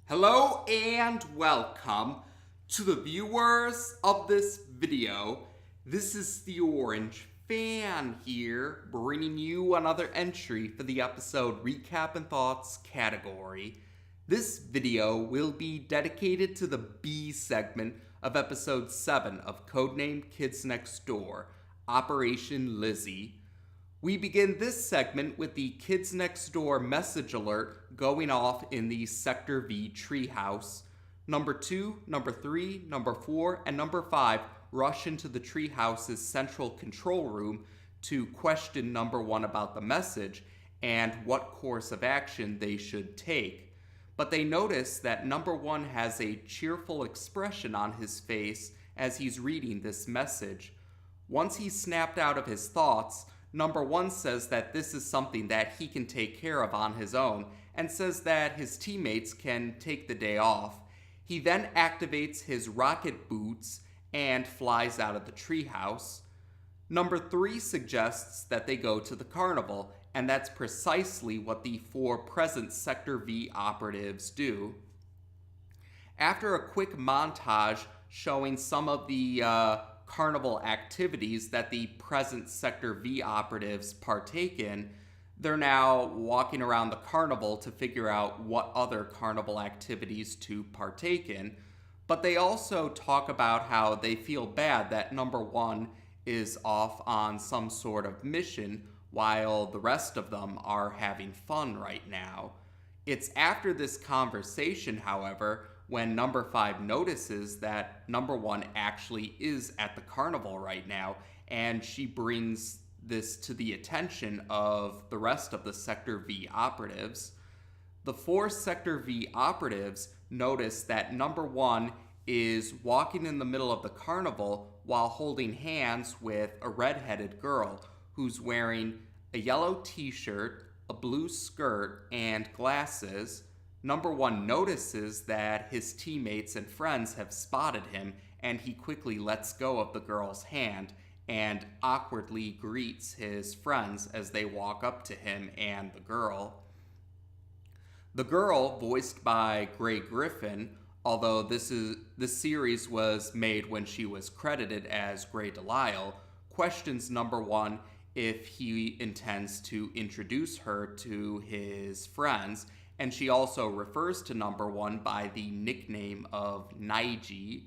Hello and welcome to the viewers of this video. This is the Orange Fan here, bringing you another entry for the episode Recap and Thoughts category. This video will be dedicated to the B segment of episode 7 of Codename Kids Next Door, Operation Lizzy. We begin this segment with the Kids Next Door message alert going off in the Sector V treehouse. Number 2, number 3, number 4, and number 5 rush into the treehouse's central control room to question number 1 about the message and what course of action they should take. But they notice that number 1 has a cheerful expression on his face as he's reading this message. Once he's snapped out of his thoughts, Number 1 says that this is something that he can take care of on his own and says that his teammates can take the day off. He then activates his rocket boots and flies out of the treehouse. Number 3 suggests that they go to the carnival, and that's precisely what the 4 present Sector V operatives do. After a quick montage showing some of the carnival activities that the present Sector V operatives partake in, they're now walking around the carnival to figure out what other carnival activities to partake in. But they also talk about how they feel bad that number 1 is off on some sort of mission while the rest of them are having fun right now. It's after this conversation, however, when number 5 notices that number 1 actually is at the carnival right now, and she brings this to the attention of the rest of the Sector V operatives. The 4 Sector V operatives notice that number 1 is walking in the middle of the carnival while holding hands with a red-headed girl who's wearing a yellow t-shirt, a blue skirt, and glasses. Number 1 notices that his teammates and friends have spotted him, and he quickly lets go of the girl's hand and awkwardly greets his friends as they walk up to him and the girl. The girl, voiced by Grey Griffin, although this series was made when she was credited as Grey Delisle, questions number 1 if he intends to introduce her to his friends, and she also refers to number 1 by the nickname of Nigel.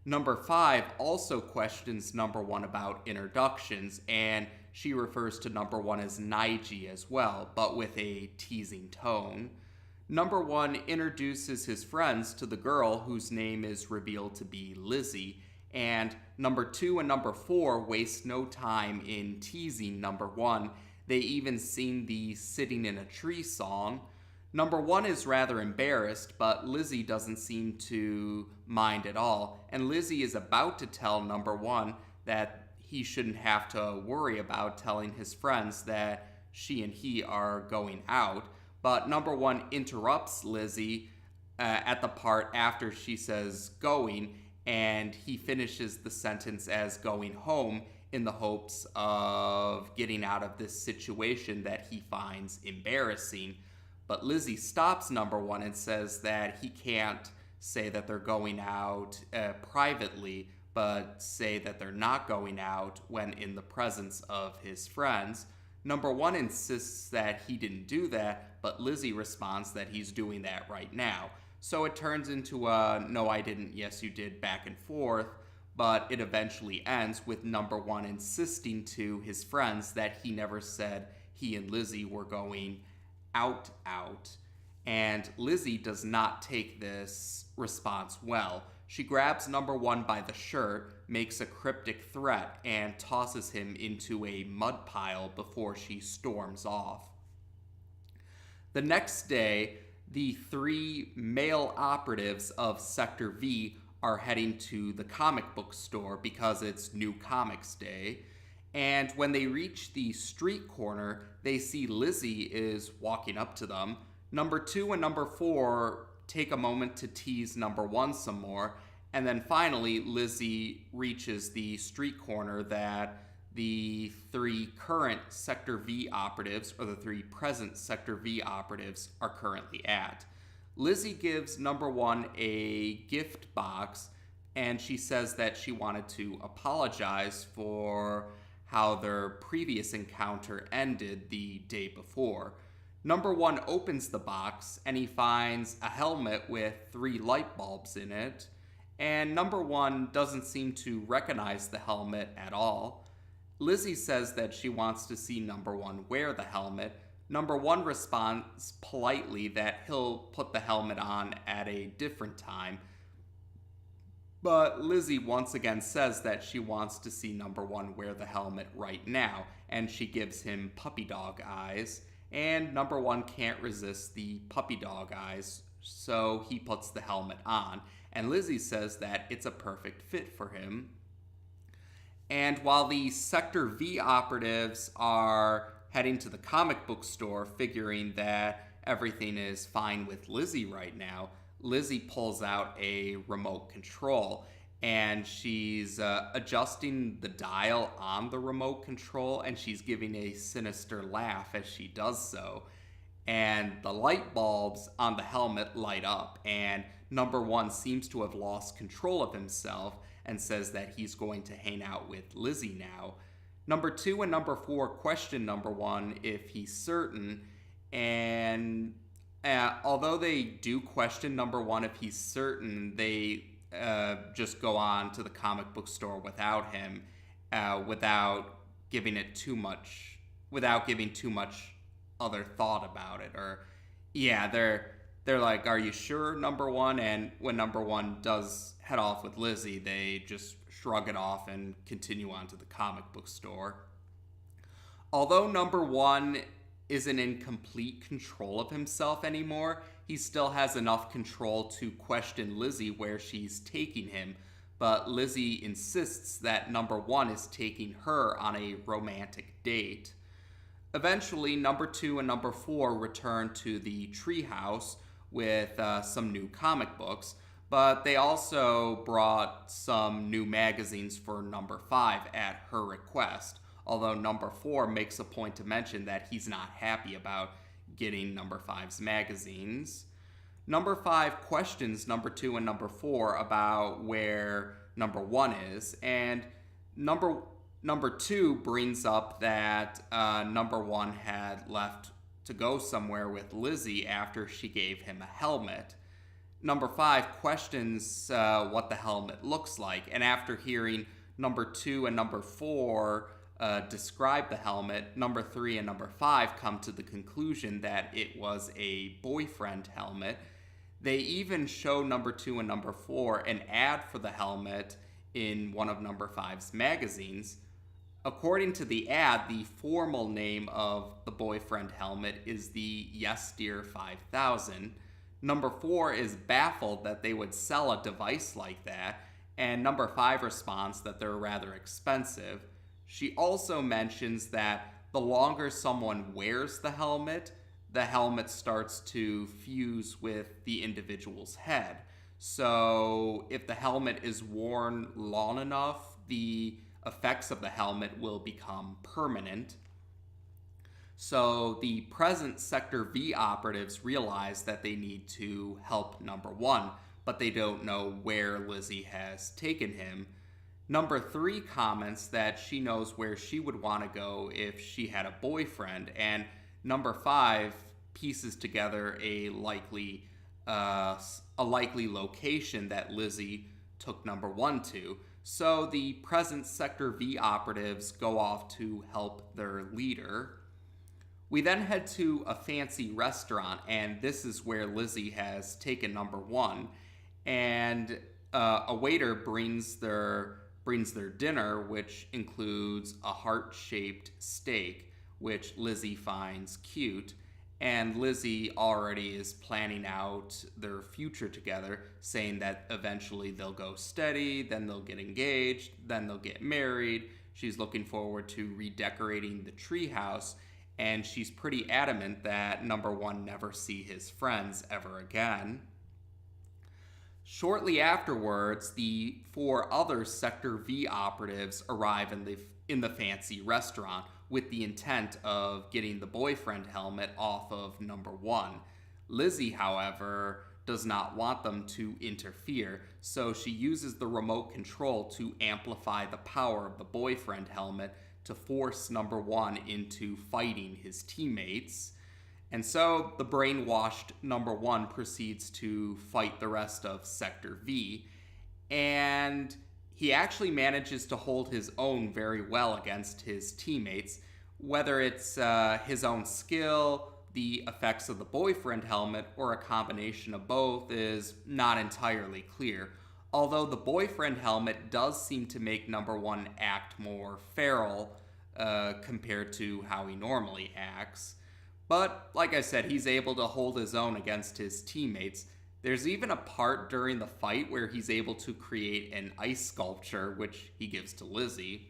Number 5 also questions number 1 about introductions, and she refers to number 1 as Nigel as well, but with a teasing tone. Number 1 introduces his friends to the girl whose name is revealed to be Lizzy, and number 2 and number 4 waste no time in teasing number 1. They even sing the Sitting in a Tree song. Number 1 is rather embarrassed, but Lizzy doesn't seem to mind at all, and Lizzy is about to tell number 1 that he shouldn't have to worry about telling his friends that she and he are going out, but number 1 interrupts Lizzy at the part after she says going, and he finishes the sentence as going home in the hopes of getting out of this situation that he finds embarrassing. But Lizzy stops number 1 and says that he can't say that they're going out privately, but say that they're not going out when in the presence of his friends. Number 1 insists that he didn't do that, but Lizzy responds that he's doing that right now. So it turns into a no I didn't, yes you did back and forth, but it eventually ends with number 1 insisting to his friends that he never said he and Lizzy were going out. And Lizzy does not take this response well. She grabs number 1 by the shirt, makes a cryptic threat, and tosses him into a mud pile before she storms off. The next day, the 3 male operatives of Sector V are heading to the comic book store because it's New Comics Day. And when they reach the street corner, they see Lizzy is walking up to them. Number 2 and number 4 take a moment to tease number 1 some more. And then finally, Lizzy reaches the street corner that the 3 current Sector V operatives, or the 3 present Sector V operatives, are currently at. Lizzie gives number one a gift box, and she says that she wanted to apologize for how their previous encounter ended the day before. Number one opens the box and he finds a helmet with 3 light bulbs in it, and number one doesn't seem to recognize the helmet at all. Lizzie says that she wants to see number one wear the helmet. Number one responds politely that he'll put the helmet on at a different time. But Lizzie once again says that she wants to see number one wear the helmet right now, and she gives him puppy dog eyes, and number one can't resist the puppy dog eyes, so he puts the helmet on, and Lizzie says that it's a perfect fit for him. And while the Sector V operatives are heading to the comic book store, figuring that everything is fine with Lizzie right now, Lizzie pulls out a remote control, and she's adjusting the dial on the remote control, and she's giving a sinister laugh as she does so. And the light bulbs on the helmet light up, and number one seems to have lost control of himself and says that he's going to hang out with Lizzie now. Number two and number four question number one if he's certain, and although they do question number one if he's certain, they just go on to the comic book store without him, without giving too much other thought about it. Or yeah, they're like, "Are you sure, number one?" And when number one does head off with Lizzie, they just shrug it off and continue on to the comic book store. Although number one isn't in complete control of himself anymore, he still has enough control to question Lizzie where she's taking him, but Lizzie insists that number one is taking her on a romantic date. Eventually, number two and number four return to the treehouse with some new comic books, but they also brought some new magazines for number five at her request, although number four makes a point to mention that he's not happy about getting number five's magazines. Number five questions number two and number four about where number one is, and number two brings up that number one had left to go somewhere with Lizzie after she gave him a helmet. Number five questions what the helmet looks like, and after hearing number two and number four describe the helmet, number three and number five come to the conclusion that it was a boyfriend helmet. They even show number two and number four an ad for the helmet in one of number five's magazines. According to the ad, the formal name of the boyfriend helmet is the Yes Dear 5000. Number four is baffled that they would sell a device like that, and number five responds that they're rather expensive. She also mentions that the longer someone wears the helmet starts to fuse with the individual's head. So if the helmet is worn long enough, the effects of the helmet will become permanent. So the present Sector V operatives realize that they need to help number one, but they don't know where Lizzie has taken him. Number three comments that she knows where she would want to go if she had a boyfriend, and number five pieces together a likely location that Lizzie took number one to. So the present Sector V operatives go off to help their leader. We then head to a fancy restaurant, and this is where Lizzie has taken number one, and a waiter brings their dinner, which includes a heart-shaped steak, which Lizzie finds cute, and Lizzie already is planning out their future together, saying that eventually they'll go steady, then they'll get engaged, then they'll get married. She's looking forward to redecorating the treehouse, and she's pretty adamant that number one never see his friends ever again. Shortly afterwards, the four other Sector V operatives arrive in the fancy restaurant with the intent of getting the boyfriend helmet off of number one. Lizzy, however, does not want them to interfere, so she uses the remote control to amplify the power of the boyfriend helmet to force Numbuh into fighting his teammates. And so the brainwashed Numbuh proceeds to fight the rest of Sector V, and he actually manages to hold his own very well against his teammates. Whether it's his own skill, the effects of the boyfriend helmet, or a combination of both is not entirely clear. Although the boyfriend helmet does seem to make Numbuh act more feral compared to how he normally acts. But, like I said, he's able to hold his own against his teammates. There's even a part during the fight where he's able to create an ice sculpture, which he gives to Lizzy.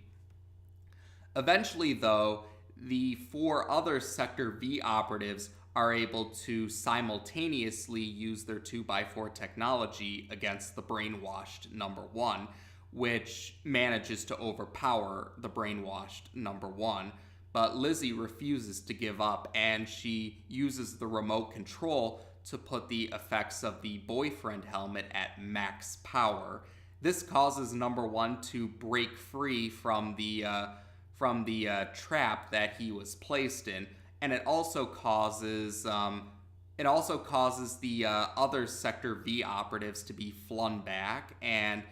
Eventually, though, the 4 other Sector V operatives are able to simultaneously use their 2x4 technology against the brainwashed Numbuh, which manages to overpower the brainwashed Numbuh. But Lizzy refuses to give up, and she uses the remote control to put the effects of the boyfriend helmet at max power. This causes Numbuh to break free from the trap that he was placed in, and it also causes the other Sector V operatives to be flung back, and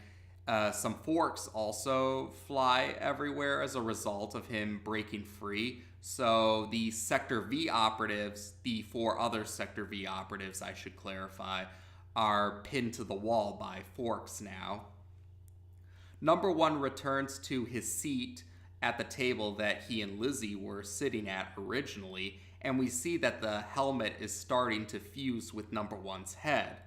some forks also fly everywhere as a result of him breaking free. So the Sector V operatives, the 4 other Sector V operatives, I should clarify, are pinned to the wall by forks now. Numbuh returns to his seat at the table that he and Lizzy were sitting at originally, and we see that the helmet is starting to fuse with Numbuh head.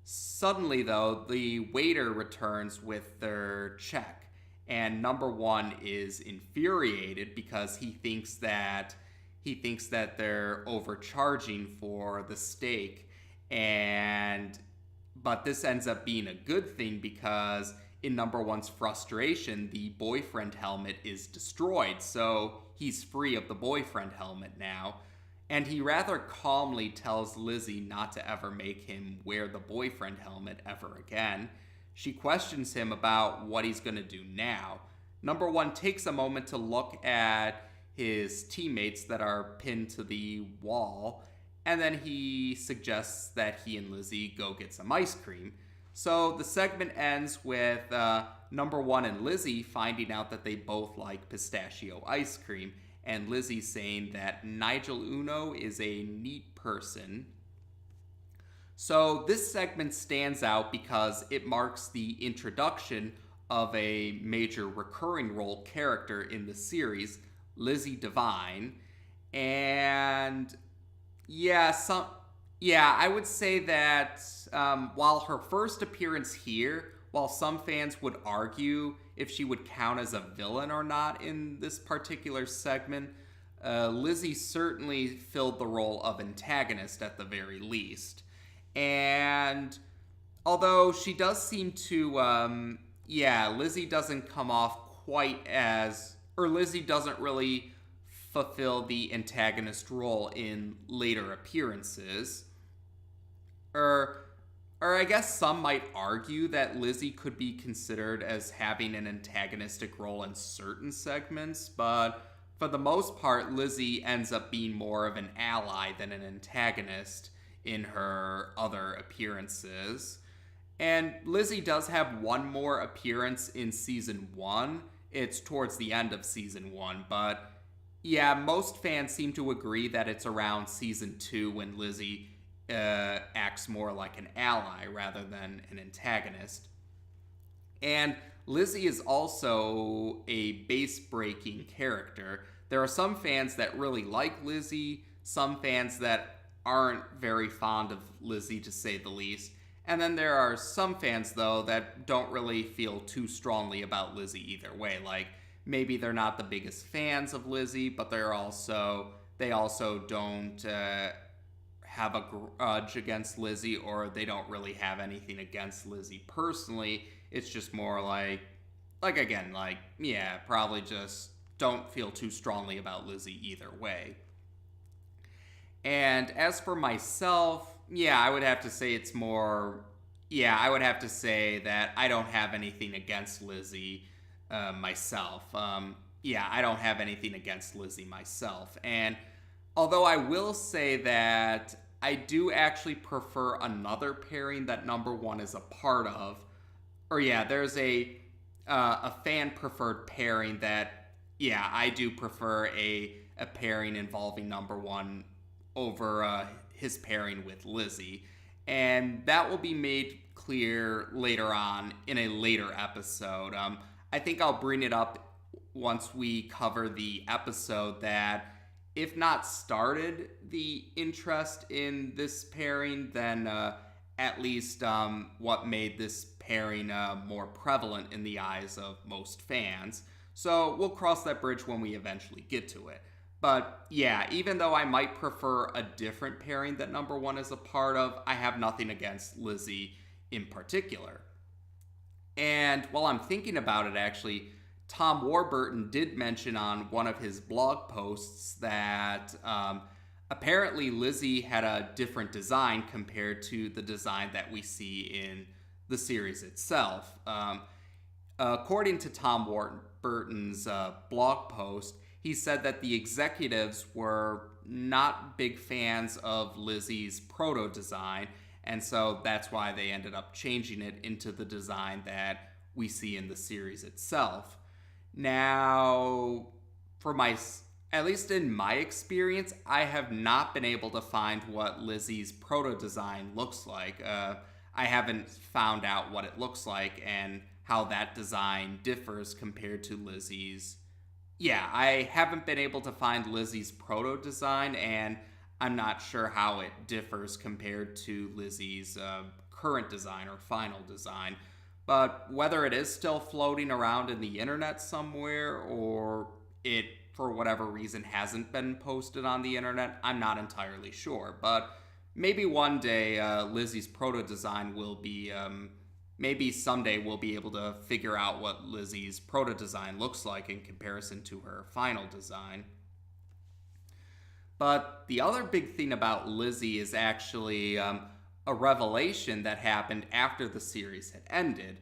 Suddenly, though, the waiter returns with their check, and Numbuh is infuriated because he thinks that they're overcharging for the steak, but this ends up being a good thing because in Numbuh frustration, the boyfriend helmet is destroyed, so he's free of the boyfriend helmet now. And he rather calmly tells Lizzy not to ever make him wear the boyfriend helmet ever again. She questions him about what he's going to do now. Numbuh takes a moment to look at his teammates that are pinned to the wall, and then he suggests that he and Lizzy go get some ice cream. So the segment ends with Numbuh and Lizzy finding out that they both like pistachio ice cream, and Lizzy saying that Nigel Uno is a neat person. So this segment stands out because it marks the introduction of a major recurring role character in the series, Lizzie Devine. And I would say that while her first appearance here, while some fans would argue if she would count as a villain or not in this particular segment, Lizzy certainly filled the role of antagonist at the very least. And although she does seem to, Lizzy doesn't come off quite as, or Lizzy doesn't really fulfill the antagonist role in later appearances. Or I guess some might argue that Lizzy could be considered as having an antagonistic role in certain segments, but for the most part, Lizzy ends up being more of an ally than an antagonist in her other appearances. And Lizzy does have one more appearance in Season 1. It's towards the end of Season 1, but yeah, most fans seem to agree that it's around Season 2 when Lizzy acts more like an ally rather than an antagonist. And Lizzy is also a base-breaking character. There are some fans that really like Lizzy, some fans that aren't very fond of Lizzy, to say the least. And then there are some fans, though, that don't really feel too strongly about Lizzy either way. Like, maybe they're not the biggest fans of Lizzy, but they also don't have a grudge against Lizzy, or they don't really have anything against Lizzy personally. It's just more probably just don't feel too strongly about Lizzy either way. And as for myself, yeah, I would have to say it's more. Yeah, I would have to say that I don't have anything against Lizzy myself. Yeah, I don't have anything against Lizzy myself. And although I will say that I do actually prefer another pairing that Numbuh is a part of. Or yeah, there's a fan preferred pairing that yeah I do prefer a pairing involving Numbuh over his pairing with Lizzy, and that will be made clear later on in a later episode. I think I'll bring it up once we cover the episode that, if not started the interest in this pairing, then at least what made this pairing more prevalent in the eyes of most fans. So we'll cross that bridge when we eventually get to it. But yeah, even though I might prefer a different pairing that Numbuh is a part of, I have nothing against Lizzy in particular. And while I'm thinking about it, actually, Tom Warburton did mention on one of his blog posts that apparently Lizzy had a different design compared to the design that we see in the series itself. According to Tom Warburton's blog post, he said that the executives were not big fans of Lizzy's proto design, and so that's why they ended up changing it into the design that we see in the series itself. Now, at least in my experience, I have not been able to find what Lizzy's proto design looks like. I haven't found out what it looks like and how that design differs compared to Lizzy's. Yeah, I haven't been able to find Lizzy's proto design, and I'm not sure how it differs compared to Lizzy's current design or final design. But whether it is still floating around in the internet somewhere, or it, for whatever reason, hasn't been posted on the internet, I'm not entirely sure. But maybe one day Lizzy's proto design will be. Maybe someday we'll be able to figure out what Lizzy's proto design looks like in comparison to her final design. But the other big thing about Lizzy is actually a revelation that happened after the series had ended.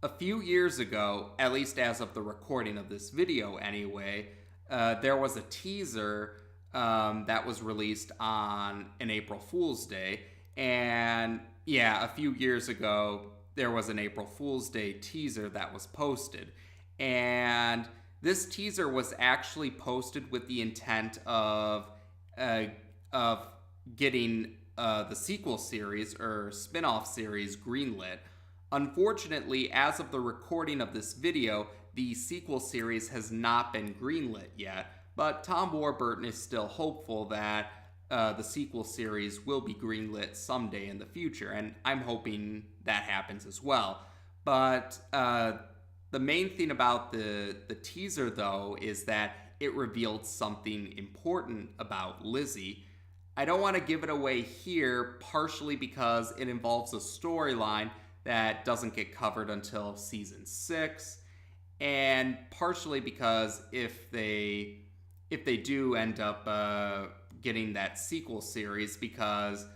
A few years ago, at least as of the recording of this video anyway, there was a teaser that was released on an April Fool's Day. And yeah, a few years ago, there was an April Fool's Day teaser that was posted. And this teaser was actually posted with the intent of getting the sequel series or spin-off series greenlit. Unfortunately, as of the recording of this video, the sequel series has not been greenlit yet, but Tom Warburton is still hopeful that the sequel series will be greenlit someday in the future, and I'm hoping that happens as well. But the main thing about the teaser, though, is that it revealed something important about Lizzy. I don't want to give it away here, partially because it involves a storyline that doesn't get covered until season 6, and partially because if they do end up getting that sequel series, because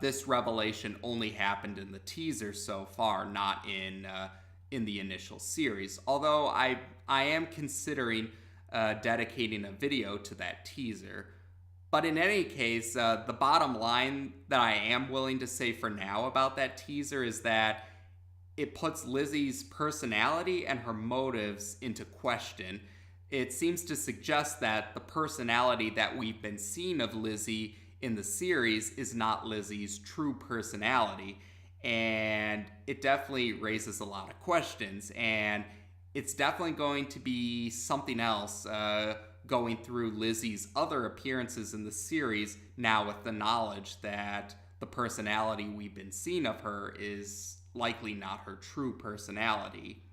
this revelation only happened in the teaser so far, not in the initial series. Although I am considering dedicating a video to that teaser. But in any case, the bottom line that I am willing to say for now about that teaser is that it puts Lizzy's personality and her motives into question. It seems to suggest that the personality that we've been seeing of Lizzy in the series is not Lizzy's true personality. And it definitely raises a lot of questions. And it's definitely going to be something else going through Lizzy's other appearances in the series now with the knowledge that the personality we've been seeing of her is likely not her true personality.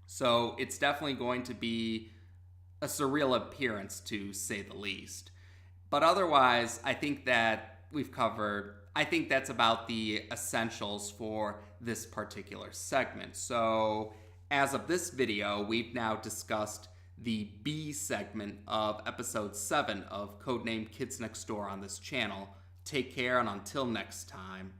So it's definitely going to be a surreal appearance, to say the least. But otherwise, I think that I think that's about the essentials for this particular segment. So as of this video, we've now discussed the B segment of episode 7 of Codename Kids Next Door on this channel. Take care, and until next time.